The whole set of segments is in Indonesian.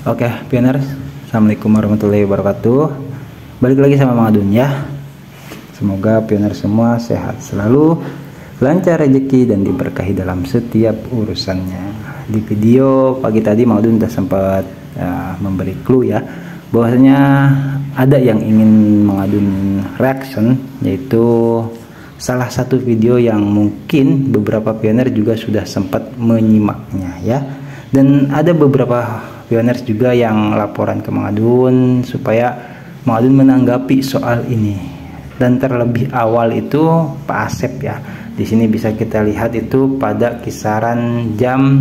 Oke, pioners, assalamualaikum warahmatullahi wabarakatuh. Balik lagi sama Mang Adun ya. Semoga pioners semua sehat selalu, lancar rezeki dan diberkahi dalam setiap urusannya. Di video pagi tadi Mang Adun sudah sempat memberi clue ya, bahwasanya ada yang ingin Mang Adun reaction, yaitu salah satu video yang mungkin beberapa pioner juga sudah sempat menyimaknya ya. Dan ada beberapa pioners juga yang laporan ke Mang Adun supaya Mang Adun menanggapi soal ini. Dan terlebih awal itu Pak Asep ya. Di sini bisa kita lihat itu pada kisaran jam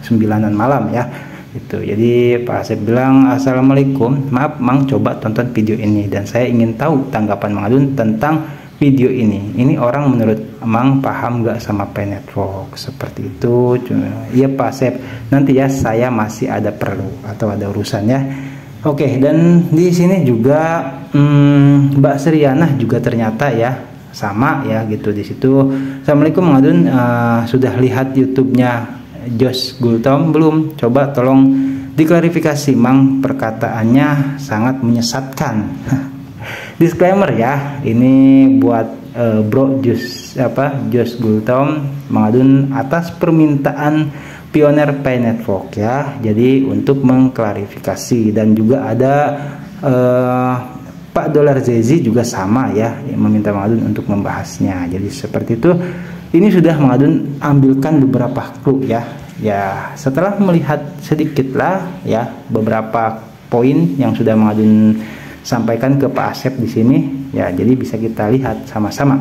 9-an malam ya. Itu. Jadi Pak Asep bilang, "Assalamualaikum, maaf Mang, coba tonton video ini dan saya ingin tahu tanggapan Mang Adun tentang video ini. Ini orang menurut Mang paham nggak sama P-Network?" Seperti itu. Iya Pak Asep, nanti ya saya masih ada perlu atau ada urusan ya. Oke, dan di sini juga Mbak Seriana juga ternyata ya sama ya gitu di situ. "Assalamualaikum Mang Adun, sudah lihat YouTube-nya Josh Gultom belum? Coba tolong diklarifikasi Mang, perkataannya sangat menyesatkan." Disclaimer ya, ini buat Bro Josh Gultom, Mang Adun atas permintaan pioner P-Network ya. Jadi untuk mengklarifikasi, dan juga ada Pak Dolar Zezi juga sama ya, yang meminta Mang Adun untuk membahasnya. Jadi seperti itu. Ini sudah Mang Adun ambilkan beberapa clue ya. Ya, setelah melihat sedikit lah ya beberapa poin yang sudah Mang Adun sampaikan ke Pak Asep di sini ya, jadi bisa kita lihat sama-sama.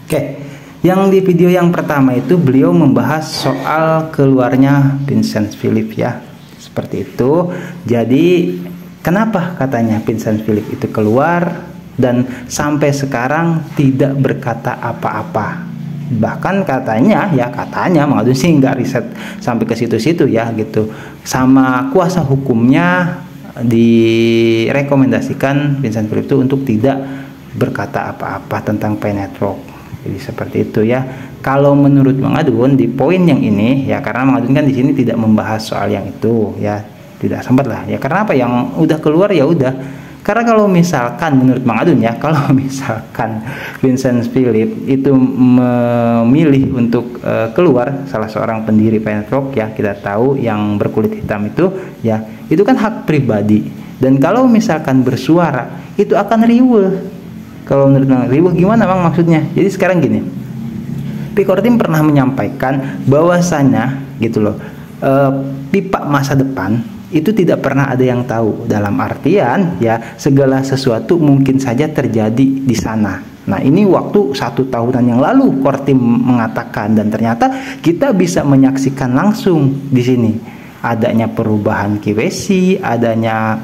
Oke, yang di video yang pertama itu beliau membahas soal keluarnya Vincent Philip ya, seperti itu. Jadi kenapa katanya Vincent Philip itu keluar dan sampai sekarang tidak berkata apa-apa? Bahkan katanya Mang Adun sih nggak riset sampai ke situ-situ ya gitu, sama kuasa hukumnya direkomendasikan Vincent Philip itu untuk tidak berkata apa-apa tentang P-Network. Jadi seperti itu ya. Kalau menurut Mang Adun di poin yang ini ya, karena Mang Adun kan di sini tidak membahas soal yang itu ya, tidak sempat lah ya. Karena apa, yang udah keluar ya udah. Karena kalau misalkan menurut Mang Adun ya, kalau misalkan Vincent Philip itu memilih untuk keluar, salah seorang pendiri P-Network ya, kita tahu yang berkulit hitam itu ya, itu kan hak pribadi. Dan kalau misalkan bersuara itu akan riweuh. Kalau menurut Mang, riweuh gimana Mang maksudnya? Jadi sekarang gini, P-Kortim pernah menyampaikan bahwasanya gitu loh, pipa masa depan itu tidak pernah ada yang tahu, dalam artian ya segala sesuatu mungkin saja terjadi di sana. Nah, ini waktu 1 tahunan yang lalu Kortim mengatakan, dan ternyata kita bisa menyaksikan langsung di sini adanya perubahan KYC, adanya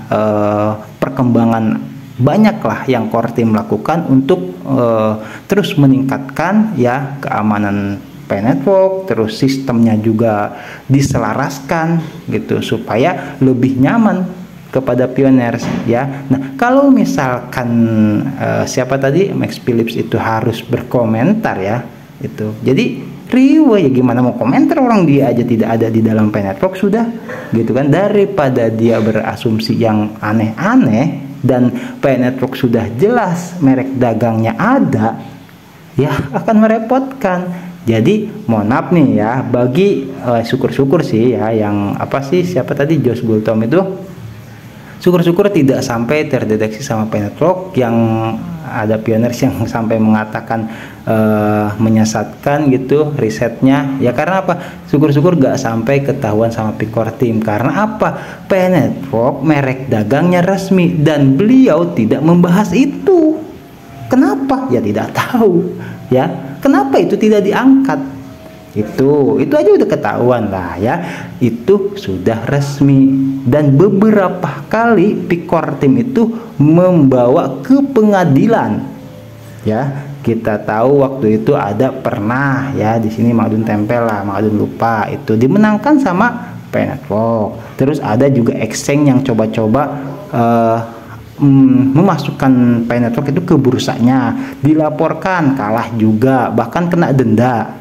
perkembangan banyaklah yang Kortim lakukan untuk terus meningkatkan ya keamanan P-Network, terus sistemnya juga diselaraskan gitu supaya lebih nyaman kepada pioners ya. Nah, kalau misalkan siapa tadi, Max Phillips itu harus berkomentar ya itu, jadi riweuh ya, gimana mau komentar orang dia aja tidak ada di dalam P-Network sudah gitu kan. Daripada dia berasumsi yang aneh-aneh dan P-Network sudah jelas merek dagangnya ada ya, akan merepotkan. Jadi mohon maaf nih ya, bagi syukur-syukur sih ya, yang siapa tadi Josh Gultom itu syukur-syukur tidak sampai terdeteksi sama P-Network, yang ada pioners yang sampai mengatakan menyesatkan gitu risetnya ya. Karena apa? Syukur-syukur gak sampai ketahuan sama P-Kortim. Karena apa? P-Network merek dagangnya resmi dan beliau tidak membahas itu. Kenapa? Ya tidak tahu ya. Kenapa itu tidak diangkat? Itu aja udah ketahuan lah ya. Itu sudah resmi, dan beberapa kali P-Kortim itu membawa ke pengadilan. Ya, kita tahu waktu itu ada pernah ya di sini Mang Adun tempel lah, Mang Adun lupa, itu dimenangkan sama P-Network. Terus ada juga exchange yang coba-coba memasukkan P-Network itu ke bursanya, dilaporkan kalah juga, bahkan kena denda.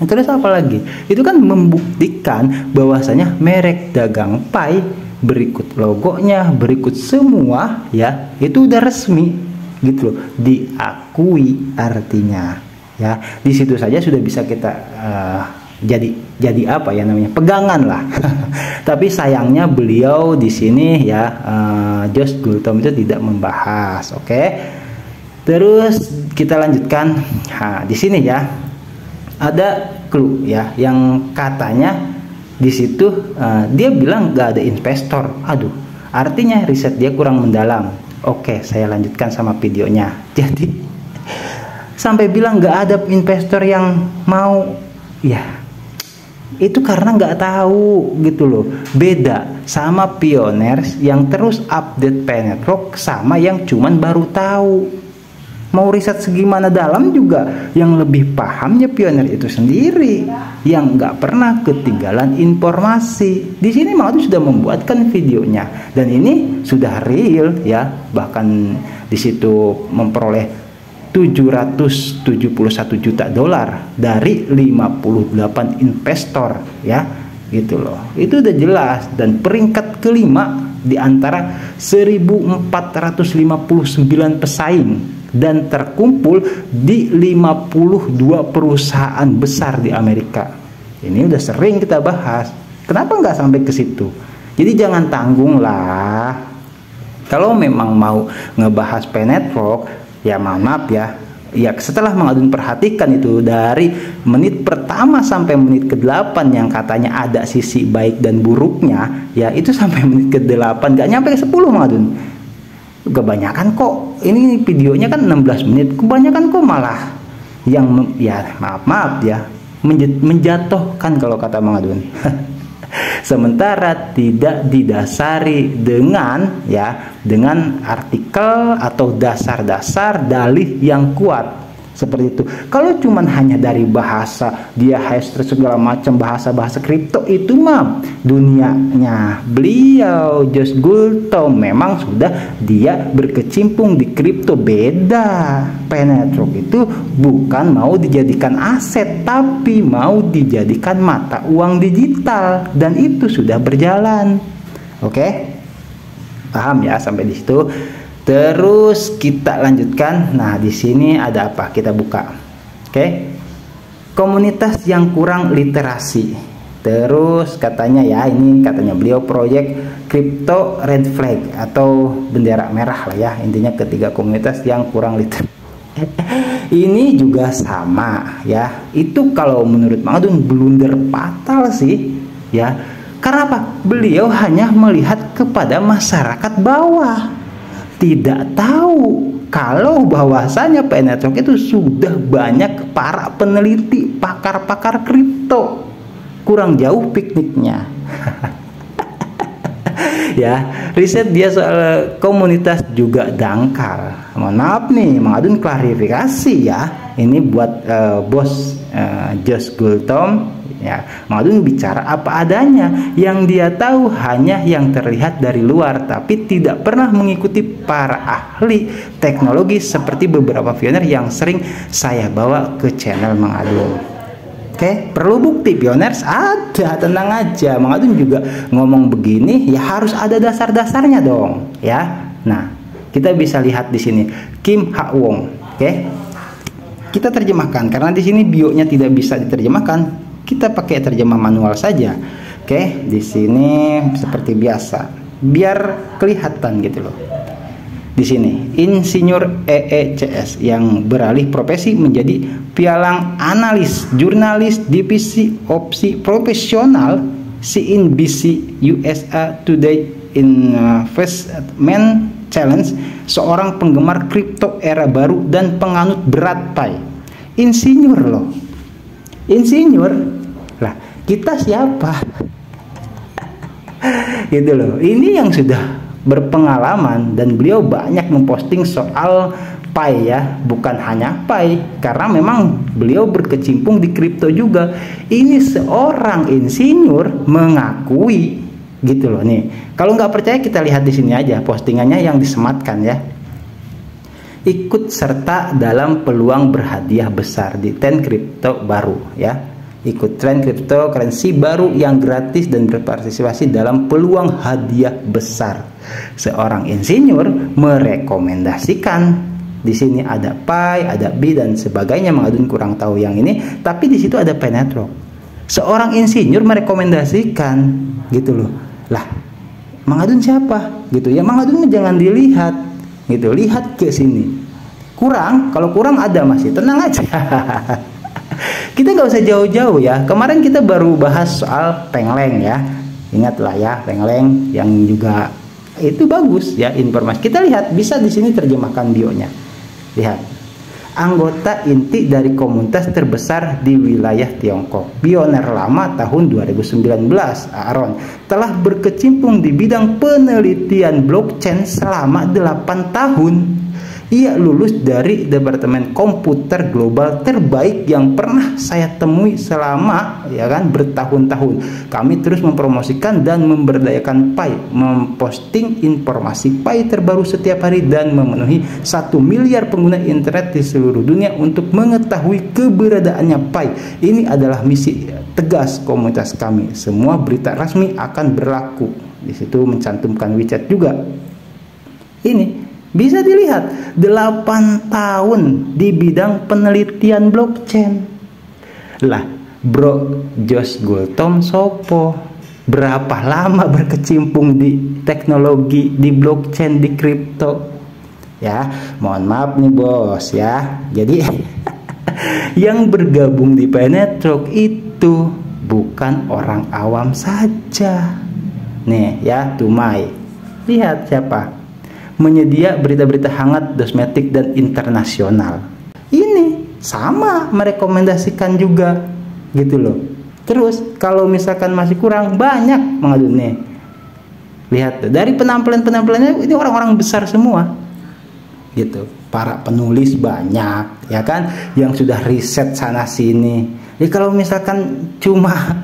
Terus apa lagi? Itu kan membuktikan bahwasanya merek dagang Pi berikut logonya, berikut semua ya, itu udah resmi gitu loh, diakui artinya ya. Di situ saja sudah bisa kita jadi apa ya namanya, pegangan lah. Tapi sayangnya beliau di sini ya, Josh Gultom itu tidak membahas. Oke. Terus kita lanjutkan. Nah, di sini ya ada clue ya, yang katanya di situ dia bilang gak ada investor. Aduh, artinya riset dia kurang mendalam. Oke, saya lanjutkan sama videonya. Jadi sampai bilang gak ada investor yang mau, ya itu karena nggak tahu gitu loh. Beda sama pioners yang terus update Pi Network sama yang cuman baru tahu. Mau riset segimana dalam juga, yang lebih pahamnya pioner itu sendiri, yang nggak pernah ketinggalan informasi. Di sini Mang Adun sudah membuatkan videonya dan ini sudah real ya, bahkan di situ memperoleh 771 juta dolar dari 58 investor ya, gitu loh. Itu udah jelas, dan peringkat kelima di antara 1459 pesaing dan terkumpul di 52 perusahaan besar di Amerika. Ini udah sering kita bahas. Kenapa nggak sampai ke situ? Jadi jangan tanggung lah. Kalau memang mau ngebahas Pi Network, ya maaf ya. Ya setelah Mang Adun perhatikan itu dari menit pertama sampai menit ke-8 yang katanya ada sisi baik dan buruknya, ya itu sampai menit ke-8 nggak nyampe ke 10 Mang Adun. Kebanyakan kok, ini videonya kan 16 menit, kebanyakan kok malah yang ya maaf ya menjatuhkan kalau kata Mang Adun. Sementara tidak didasari dengan dengan artikel atau dasar-dasar dalih yang kuat seperti itu. Kalau cuman hanya dari bahasa dia hashtag segala macam bahasa-bahasa kripto, itu mah dunianya beliau Josh Gultom, memang sudah dia berkecimpung di kripto. Beda, Pi Network itu bukan mau dijadikan aset, tapi mau dijadikan mata uang digital, dan itu sudah berjalan. Oke, paham ya sampai di situ? Terus kita lanjutkan. Nah, di sini ada apa? Kita buka. Oke. Komunitas yang kurang literasi. Terus katanya ya, ini katanya beliau proyek Crypto Red Flag atau bendera merah lah ya. Intinya ketiga komunitas yang kurang literasi. Ini juga sama ya. Itu kalau menurut Mang Adun blunder fatal sih ya. Karena apa? Beliau hanya melihat kepada masyarakat bawah, tidak tahu kalau bahwasanya Pi Network itu sudah banyak para peneliti, pakar-pakar kripto. Kurang jauh pikniknya. Ya, riset dia soal komunitas juga dangkal. Mohon maaf nih, Mang Adun klarifikasi ya. Ini buat bos Josh Gultom. Ya, Mang Adun bicara apa adanya, yang dia tahu hanya yang terlihat dari luar, tapi tidak pernah mengikuti para ahli teknologi seperti beberapa pioner yang sering saya bawa ke channel Mang Adun. Oke, perlu bukti pioners? Ada, tenang aja. Mang Adun juga ngomong begini, ya harus ada dasar-dasarnya dong, ya. Nah, kita bisa lihat di sini Kim Ha Wong. Oke, kita terjemahkan karena di sini bionya tidak bisa diterjemahkan. Kita pakai terjemah manual saja. Oke, di sini seperti biasa, biar kelihatan gitu loh. Di sini insinyur EECS yang beralih profesi menjadi pialang analis, jurnalis divisi opsi profesional CNBC USA Today Investment Challenge, seorang penggemar kripto era baru dan penganut berat Pi. Insinyur loh. Insinyur lah, kita siapa? Gitu loh. Ini yang sudah berpengalaman, dan beliau banyak memposting soal Pi ya, bukan hanya Pi, karena memang beliau berkecimpung di kripto juga. Ini seorang insinyur mengakui gitu loh nih. Kalau nggak percaya kita lihat di sini aja postingannya yang disematkan ya. Ikut serta dalam peluang berhadiah besar di 10 kripto baru ya. ikut tren cryptocurrency baru yang gratis dan berpartisipasi dalam peluang hadiah besar. Seorang insinyur merekomendasikan. Di sini ada Pi, ada B dan sebagainya. Mang Adun kurang tahu yang ini, tapi di situ ada Pi Network. Seorang insinyur merekomendasikan, gitu loh. Lah, Mang Adun siapa? Gitu ya. Mang Adun jangan dilihat, gitu. Lihat ke sini. Kurang, kalau kurang ada masih, tenang aja. Kita nggak usah jauh-jauh ya. Kemarin kita baru bahas soal Pengleng ya. Ingatlah ya, Pengleng yang juga itu bagus ya informasi. Kita lihat, bisa di sini terjemahkan bionya. Lihat, anggota inti dari komunitas terbesar di wilayah Tiongkok, pioner lama tahun 2019, Aaron telah berkecimpung di bidang penelitian blockchain selama 8 tahun. Ia lulus dari Departemen Komputer Global terbaik yang pernah saya temui selama ya kan bertahun-tahun. Kami terus mempromosikan dan memberdayakan Pi, memposting informasi Pi terbaru setiap hari dan memenuhi 1 miliar pengguna internet di seluruh dunia untuk mengetahui keberadaannya Pi. Ini adalah misi tegas komunitas kami. Semua berita resmi akan berlaku. Di situ mencantumkan WeChat juga. Ini bisa dilihat 8 tahun di bidang penelitian blockchain. Lah, Bro Josh Gultom sopo? Berapa lama berkecimpung di teknologi, di blockchain, di kripto? Ya, mohon maaf nih bos ya. Jadi yang bergabung di Pi Network itu bukan orang awam saja. Nih ya, Tumai. Lihat siapa? Menyedia berita-berita hangat, dosmetik dan internasional. Ini sama merekomendasikan juga gitu loh. Terus kalau misalkan masih kurang, banyak mengadunya. Lihat dari penampilannya ini orang-orang besar semua. Gitu. Para penulis banyak ya kan yang sudah riset sana sini. Jadi kalau misalkan cuma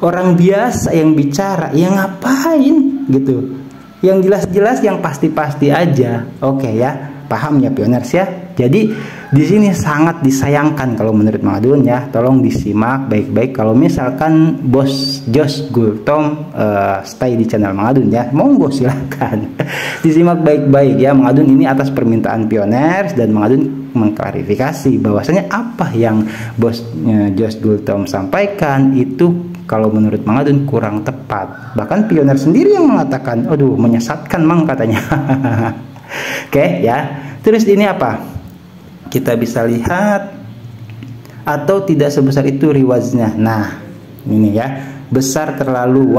orang biasa yang bicara, ya ngapain gitu. Yang jelas-jelas, yang pasti-pasti aja. Oke ya, paham ya pioners ya. Jadi di sini sangat disayangkan kalau menurut Mang Adun ya. Tolong disimak baik-baik. Kalau misalkan bos Josh Gultom stay di channel Mang Adun ya, monggo silakan. Disimak baik-baik ya. Mang Adun ini atas permintaan pioners dan Mang Adun mengklarifikasi bahwasanya apa yang bos Josh Gultom sampaikan itu kalau menurut Mang Adun kurang tepat. Bahkan pioner sendiri yang mengatakan, aduh menyesatkan Mang katanya. Oke ya. Terus ini apa? Kita bisa lihat atau tidak sebesar itu riwaznya. Nah, ini ya. Besar terlalu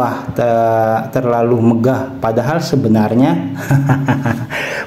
terlalu megah padahal sebenarnya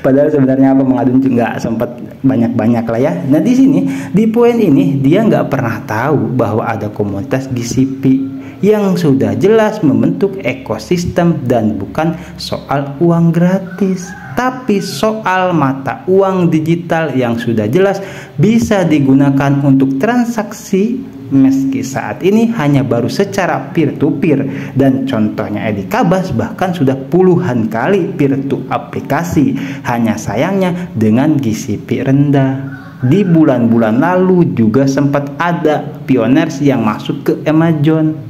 apa Mang Adun juga sempat banyak-banyak lah ya. Nah di sini di poin ini dia nggak pernah tahu bahwa ada komunitas GCP yang sudah jelas membentuk ekosistem dan bukan soal uang gratis, tapi soal mata uang digital yang sudah jelas bisa digunakan untuk transaksi meski saat ini hanya baru secara peer-to-peer dan contohnya Edi Kabas bahkan sudah puluhan kali peer-to aplikasi, hanya sayangnya dengan GCP rendah. Di bulan-bulan lalu juga sempat ada pioners yang masuk ke Amazon.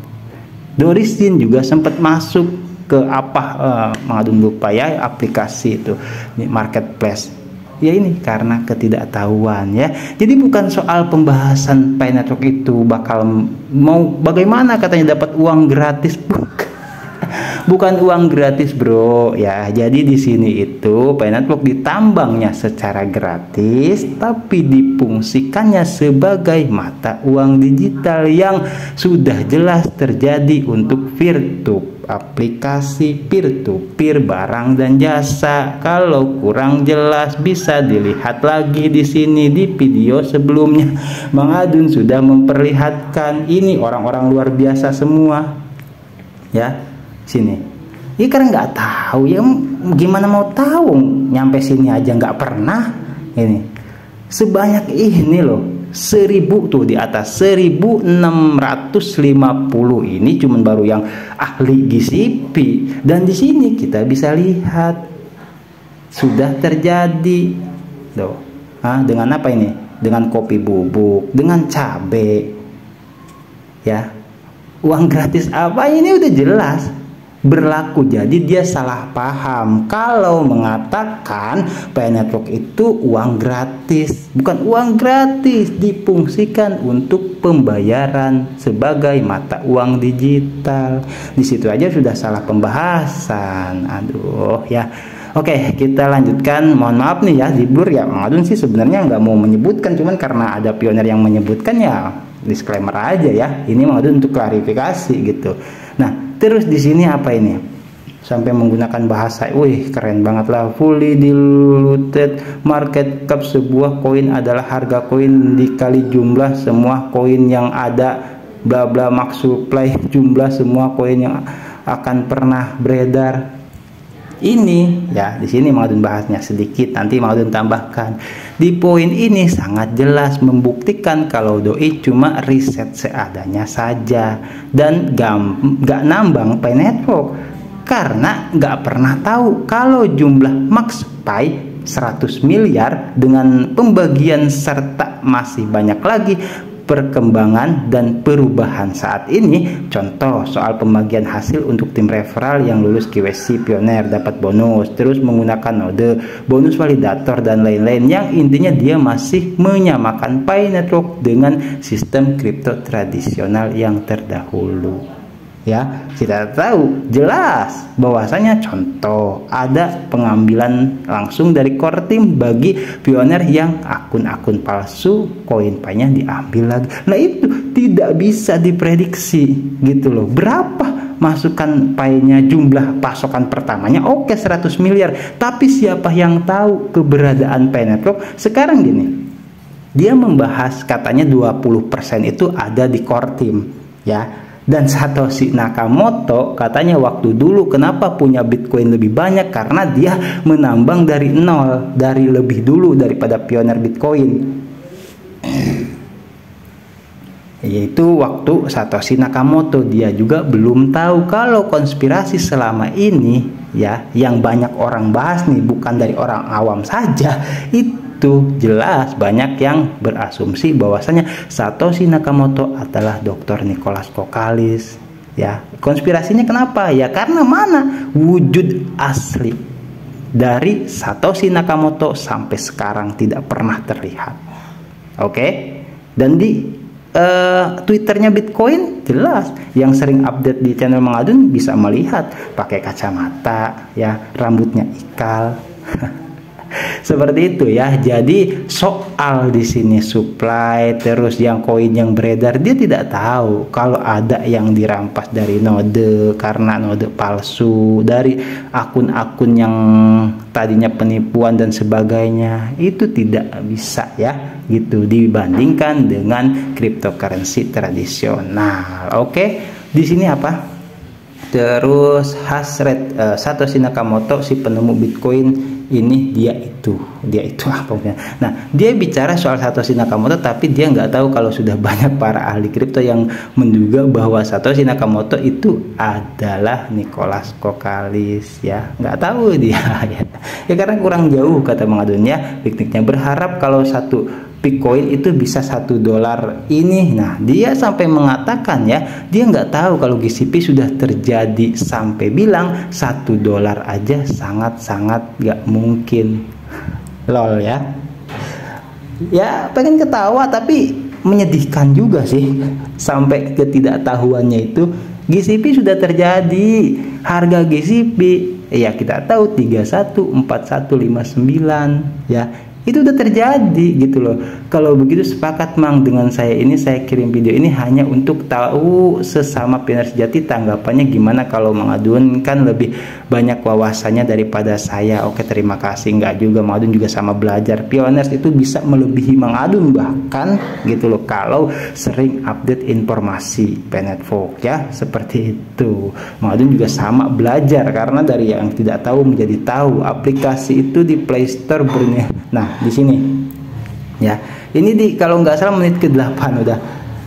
Dorisin juga sempat masuk ke Mang Adun lupa ya aplikasi itu marketplace. Ya ini karena ketidaktahuan ya. Jadi bukan soal pembahasan Pi Network itu bakal mau bagaimana katanya dapat uang gratis, bukan uang gratis bro ya. Jadi di sini itu Pi Network ditambangnya secara gratis tapi difungsikannya sebagai mata uang digital yang sudah jelas terjadi untuk peer-to-peer aplikasi peer-to-peer barang dan jasa. Kalau kurang jelas bisa dilihat lagi di sini di video sebelumnya. Mang Adun sudah memperlihatkan ini orang-orang luar biasa semua ya. Sini ini karena nggak tahu ya, gimana mau tahu, nyampe sini aja nggak pernah. Ini sebanyak ini loh, 1000 tuh di atas 1650 ini cuman baru yang ahli GCP. Dan di sini kita bisa lihat sudah terjadi loh. Dengan apa ini? Dengan kopi bubuk, dengan cabe ya. Uang gratis apa, ini udah jelas berlaku. Jadi dia salah paham kalau mengatakan Pay Network itu uang gratis. Bukan uang gratis, difungsikan untuk pembayaran sebagai mata uang digital. Di situ aja sudah salah pembahasan. Aduh ya. Oke, kita lanjutkan. Mohon maaf nih ya, di Blur ya, Mang Adun sih sebenarnya nggak mau menyebutkan, cuman karena ada pioner yang menyebutkan ya disclaimer aja ya. Ini Mang Adun untuk klarifikasi gitu. Nah, terus di sini apa ini? Sampai menggunakan bahasa, wih keren banget lah. Fully diluted market cap sebuah koin adalah harga koin dikali jumlah semua koin yang ada, bla bla max supply jumlah semua koin yang akan pernah beredar. Ini ya, di sini Mang Adun bahasnya sedikit, nanti Mang Adun tambahkan. Di poin ini sangat jelas membuktikan kalau doi cuma riset seadanya saja dan gak nambang Pay Network karena gak pernah tahu kalau jumlah max Pay 100 miliar dengan pembagian serta masih banyak lagi perkembangan dan perubahan saat ini. Contoh soal pembagian hasil untuk tim referral yang lulus KYC pioner dapat bonus, terus menggunakan node, bonus validator dan lain-lain, yang intinya dia masih menyamakan Pay Network dengan sistem kripto tradisional yang terdahulu. Ya, kita tahu jelas bahwasanya contoh ada pengambilan langsung dari core team bagi pioner yang akun-akun palsu, koin Pay-nya diambil lagi. Nah, itu tidak bisa diprediksi gitu loh. Berapa masukan Pay-nya, jumlah pasokan pertamanya oke 100 miliar, tapi siapa yang tahu keberadaan Pay Network? Sekarang gini, dia membahas katanya 20% itu ada di core team ya. Dan Satoshi Nakamoto katanya waktu dulu kenapa punya Bitcoin lebih banyak, karena dia menambang dari nol, dari lebih dulu daripada pioner Bitcoin. Yaitu waktu Satoshi Nakamoto. Dia juga belum tahu kalau konspirasi selama ini ya, yang banyak orang bahas nih, bukan dari orang awam saja, itu jelas banyak yang berasumsi bahwasanya Satoshi Nakamoto adalah Dr. Nicholas Kokkalis ya. Konspirasinya kenapa? Ya karena mana wujud asli dari Satoshi Nakamoto sampai sekarang tidak pernah terlihat. Oke? Dan di Twitternya Bitcoin jelas, yang sering update di channel Mang Adun bisa melihat pakai kacamata ya, rambutnya ikal. Seperti itu ya. Jadi soal di sini supply terus yang koin yang beredar, dia tidak tahu kalau ada yang dirampas dari node karena node palsu, dari akun-akun yang tadinya penipuan dan sebagainya. Itu tidak bisa ya gitu dibandingkan dengan cryptocurrency tradisional. Oke, di sini apa? Terus hash rate Satoshi Nakamoto, si penemu Bitcoin ini, dia itu apa? Nah, dia bicara soal Satoshi Nakamoto, tapi dia nggak tahu kalau sudah banyak para ahli kripto yang menduga bahwa Satoshi Nakamoto itu adalah Nicholas Kokkalis ya. Nggak tahu dia ya karena kurang jauh kata Mang Adun ya. Pikniknya berharap kalau satu Bitcoin itu bisa $1 ini. Nah, dia sampai mengatakan ya, dia nggak tahu kalau GCP sudah terjadi, sampai bilang $1 aja sangat-sangat nggak mungkin. Lol ya. Ya pengen ketawa tapi menyedihkan juga sih, sampai ketidaktahuannya itu GCP sudah terjadi. Harga GCP ya kita tahu 314159 ya. Itu udah terjadi gitu loh. Kalau begitu sepakat Mang dengan saya ini, saya kirim video ini hanya untuk tahu sesama pioner sejati tanggapannya gimana. Kalau Mang Adun kan lebih banyak wawasannya daripada saya. Oke, terima kasih. Enggak juga, Mang Adun juga sama belajar. Pioners itu bisa melebihi Mang Adun bahkan gitu loh, kalau sering update informasi Pay Network ya, seperti itu. Mang Adun juga sama belajar karena dari yang tidak tahu menjadi tahu. Aplikasi itu di Play Store Nah, di sini ya, ini di kalau nggak salah menit ke-8 udah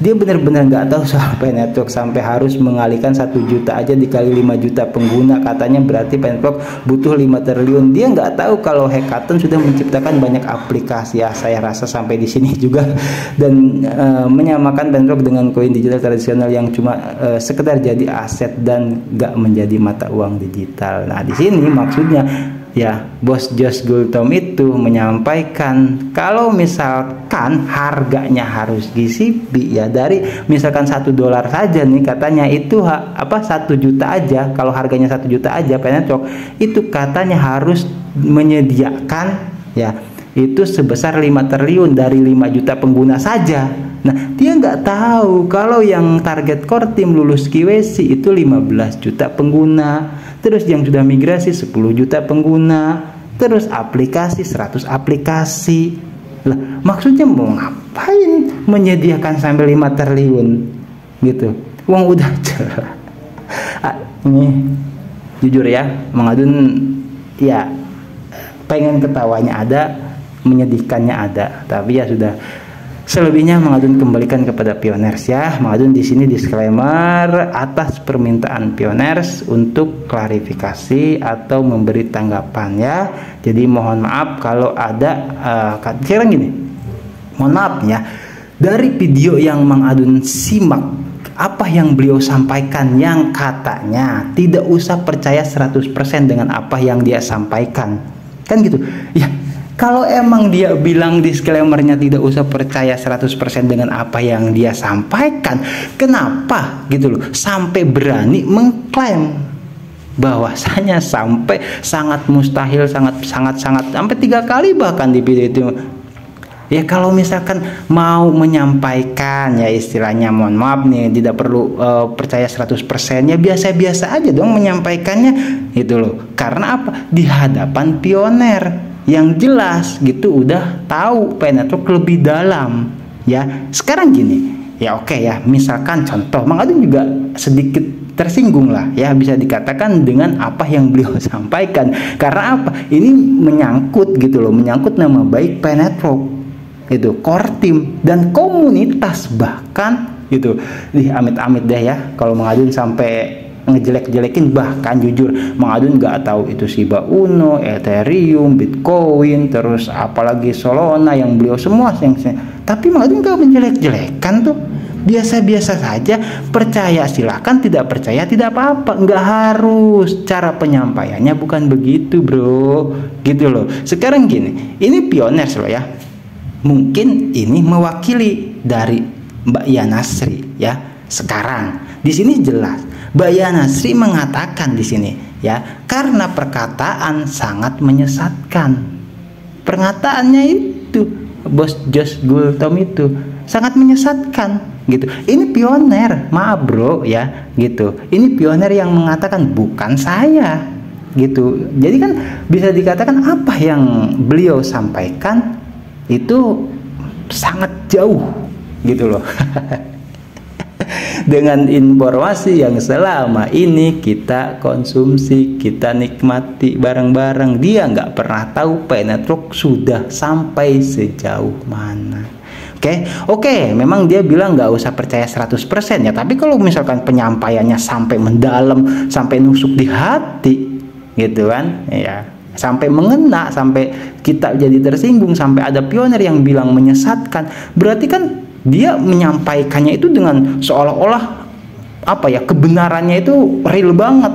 dia benar-benar nggak tahu soal Pi Network sampai harus mengalihkan 1 juta aja dikali 5 juta pengguna, katanya berarti Pi Network butuh 5 triliun. Dia nggak tahu kalau Hackathon sudah menciptakan banyak aplikasi ya, saya rasa sampai di sini juga, dan menyamakan Pi Network dengan koin digital tradisional yang cuma sekedar jadi aset dan nggak menjadi mata uang digital. Nah di sini maksudnya ya, Bos Josh Gultom itu menyampaikan kalau misalkan harganya harus disipi ya, dari misalkan $1 saja nih katanya itu 1 juta aja. Kalau harganya 1 juta aja Pi Network itu katanya harus menyediakan ya itu sebesar 5 triliun dari 5 juta pengguna saja. Nah dia nggak tahu kalau yang target core team lulus KYC itu 15 juta pengguna, terus yang sudah migrasi 10 juta pengguna, terus aplikasi 100 aplikasi. Lah maksudnya mau ngapain menyediakan sampai 5 triliun gitu, uang udah jelas. Ini jujur ya, Mengadun ya pengen ketawanya ada, menyedihkannya ada, tapi ya sudah. Selebihnya Mengadun kembalikan kepada Pioners ya. Mengadun di sini disclaimer atas permintaan Pioners untuk klarifikasi atau memberi tanggapan ya. Jadi mohon maaf kalau ada sekarang gini. Mohon maaf ya. Dari video yang Mengadun simak, apa yang beliau sampaikan yang katanya tidak usah percaya 100% dengan apa yang dia sampaikan. Kan gitu. Ya. Kalau emang dia bilang disclaimernya tidak usah percaya 100% dengan apa yang dia sampaikan, kenapa gitu loh sampai berani mengklaim bahwasanya sampai sangat mustahil, sangat sampai 3 kali bahkan di video itu. Ya kalau misalkan mau menyampaikan ya istilahnya, mohon maaf nih, tidak perlu percaya 100%, ya biasa-biasa aja dong menyampaikannya gitu loh. Karena apa? Di hadapan Pioner yang jelas gitu udah tahu Pi Network lebih dalam ya. Sekarang gini ya, oke ya, misalkan contoh Mengadun juga sedikit tersinggung lah ya, bisa dikatakan dengan apa yang beliau sampaikan. Karena apa? Ini menyangkut gitu loh, menyangkut nama baik Pi Network itu, core team dan komunitas bahkan gitu. Amit-amit deh ya kalau Mengadun sampai ngejelek-jelekin. Bahkan jujur Mengadun nggak tahu itu Shiba Uno, Ethereum, Bitcoin, terus apalagi Solana yang beliau semua tapi Mengadun nggak menjelek-jelekan tuh, biasa-biasa saja. Percaya silahkan, tidak percaya tidak apa-apa, nggak harus. Cara penyampaiannya bukan begitu bro, gitu loh. Sekarang gini, ini Pioners loh ya, mungkin ini mewakili dari Mbak Yanasri ya. Sekarang di sini jelas Mbak Yanasri mengatakan di sini ya, karena perkataan sangat menyesatkan. Perkataannya itu Bos Josh Gultom itu sangat menyesatkan gitu. Ini Pioner, maaf bro ya gitu. Ini Pioner yang mengatakan, bukan saya gitu. Jadi kan bisa dikatakan apa yang beliau sampaikan itu sangat jauh gitu loh dengan informasi yang selama ini kita konsumsi, kita nikmati bareng-bareng. Dia nggak pernah tahu Pi Network sudah sampai sejauh mana. Oke, memang dia bilang nggak usah percaya 100% ya, tapi kalau misalkan penyampaiannya sampai mendalam, sampai nusuk di hati gitu kan ya, sampai mengena, sampai kita jadi tersinggung, sampai ada Pioner yang bilang menyesatkan, berarti kan dia menyampaikannya itu dengan seolah-olah apa ya, kebenarannya itu real banget.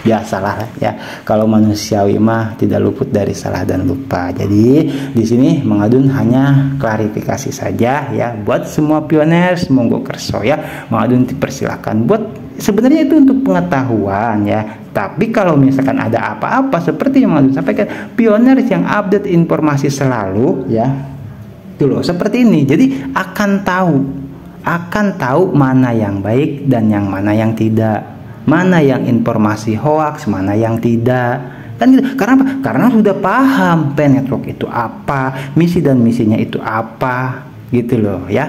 Biasalah ya, kalau manusiawi mah tidak luput dari salah dan lupa. Jadi di sini Mengadun hanya klarifikasi saja ya buat semua Pioners, monggo kerso ya, Mengadun dipersilakan buat sebenarnya itu untuk pengetahuan ya. Tapi kalau misalkan ada apa-apa seperti yang Mengadun sampaikan, Pioners yang update informasi selalu ya, itu loh seperti ini. Jadi akan tahu mana yang baik dan yang mana yang tidak, mana yang informasi hoax, mana yang tidak, kan gitu. Karena apa? Karena sudah paham Pi Network itu apa, misi dan misinya itu apa, gitu loh ya.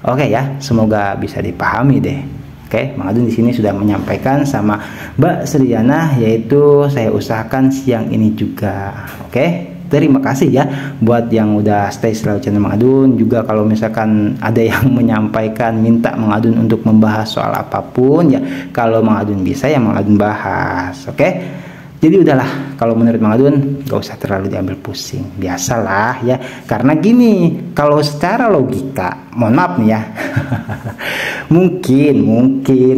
Oke ya, semoga bisa dipahami deh. Oke, Mengadun di sini sudah menyampaikan sama Mbak Sriana, yaitu saya usahakan siang ini juga. Oke, terima kasih ya buat yang udah stay selalu channel Mang Adun. Juga kalau misalkan ada yang menyampaikan minta Mang Adun untuk membahas soal apapun ya, kalau Mang Adun bisa ya Mang Adun bahas. Oke? Jadi udahlah, kalau menurut Mang Adun gak usah terlalu diambil pusing, biasalah ya. Karena gini, kalau secara logika, mohon maaf nih ya, mungkin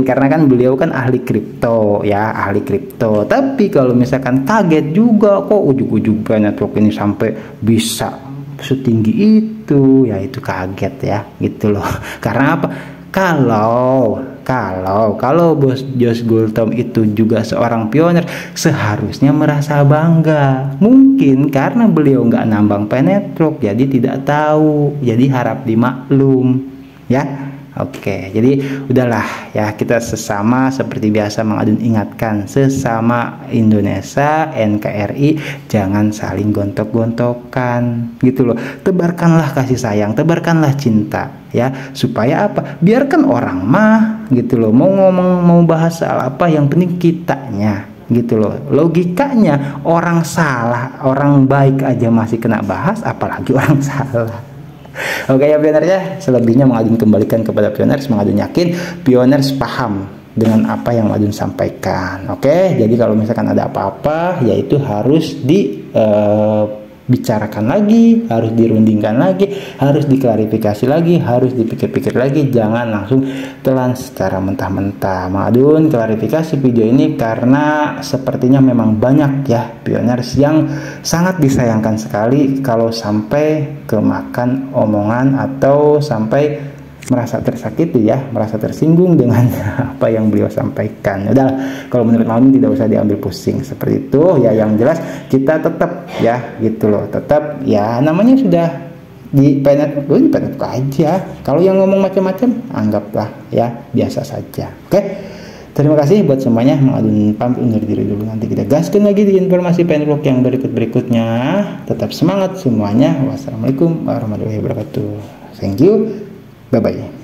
karena kan beliau kan ahli kripto ya, ahli kripto. Tapi kalau misalkan kaget juga kok ujug-ujug network ini sampai bisa setinggi itu, ya itu kaget ya, gitu loh. Karena apa? Kalau Bos Josh Gultom itu juga seorang pioner, seharusnya merasa bangga. Mungkin karena beliau nggak nambang Penetrok, jadi tidak tahu, jadi harap dimaklum ya. Oke, jadi udahlah ya, kita sesama seperti biasa Mang Adun ingatkan, sesama Indonesia NKRI jangan saling gontok-gontokan gitu loh. Tebarkanlah kasih sayang, tebarkanlah cinta ya, supaya apa? Biarkan orang mah gitu loh, mau ngomong mau bahas soal apa, yang penting kitanya gitu loh. Logikanya orang salah, orang baik aja masih kena bahas, apalagi orang salah. Oke ya pioner ya, selebihnya Mang Adun kembalikan kepada pioners. Mang Adun yakin pioners paham dengan apa yang Mang Adun sampaikan. Oke, jadi kalau misalkan ada apa-apa, yaitu harus dibicarakan lagi, harus dirundingkan lagi, harus diklarifikasi lagi, harus dipikir-pikir lagi, jangan langsung telan secara mentah-mentah. Mang Adun klarifikasi video ini karena sepertinya memang banyak ya pioners yang sangat disayangkan sekali kalau sampai kemakan omongan atau sampai merasa tersakiti ya, merasa tersinggung dengan apa yang beliau sampaikan. Udah, kalau menurut Mang Adun tidak usah diambil pusing seperti itu ya. Yang jelas kita tetap ya gitu loh, tetap ya, namanya sudah di penet aja. Kalau yang ngomong macam-macam anggaplah ya biasa saja. Oke? Terima kasih buat semuanya. Mang Adun pamit undur diri dulu. Nanti kita gaskan lagi di informasi penblog yang berikutnya. Tetap semangat semuanya. Wassalamualaikum warahmatullahi wabarakatuh. Thank you. Bye-bye.